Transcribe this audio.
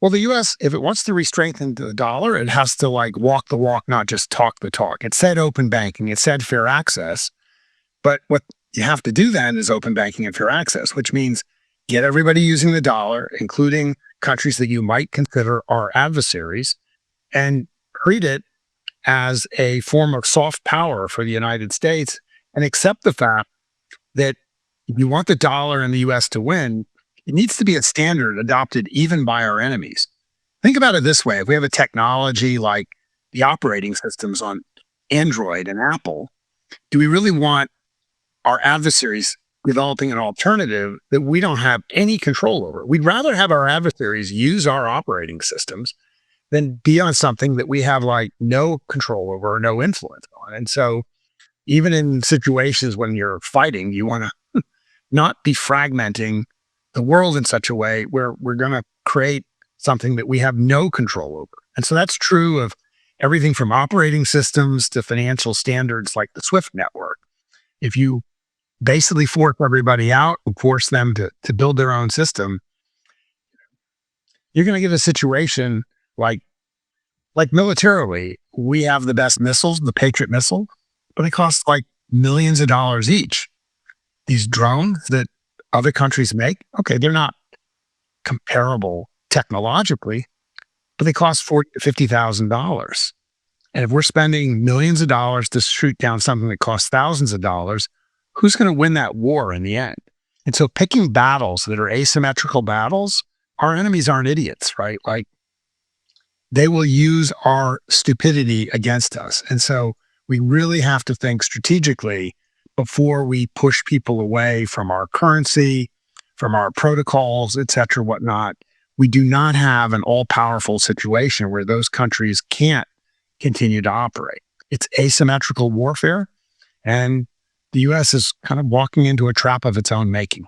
Well, the US, if it wants to re-strengthen the dollar, it has to like walk the walk, not just talk the talk. It said open banking, it said fair access. But what you have to do then is open banking and fair access, which means get everybody using the dollar, including countries that you might consider our adversaries, and treat it as a form of soft power for the United States and accept the fact that if you want the dollar and the US to win, it needs to be a standard adopted even by our enemies. Think about it this way. If we have a technology like the operating systems on Android and Apple, do we really want our adversaries developing an alternative that we don't have any control over? We'd rather have our adversaries use our operating systems than be on something that we have like no control over or no influence on. And so even in situations when you're fighting, you want to not be fragmenting the world in such a way where we're going to create something that we have no control over. And so that's true of everything from operating systems to financial standards like the SWIFT network. If you basically force everybody out and force them to build their own system, you're going to get a situation like militarily, we have the best missiles, the Patriot missile, but it costs like millions of dollars each. These drones that other countries make, okay, they're not comparable technologically, but they cost $40,000 to $50,000. And if we're spending millions of dollars to shoot down something that costs thousands of dollars, who's going to win that war in the end? And so picking battles that are asymmetrical battles, our enemies aren't idiots, right? Like they will use our stupidity against us. And so we really have to think strategically before we push people away from our currency, from our protocols, et cetera, whatnot. We do not have an all-powerful situation where those countries can't continue to operate. It's asymmetrical warfare, and the U.S. is kind of walking into a trap of its own making.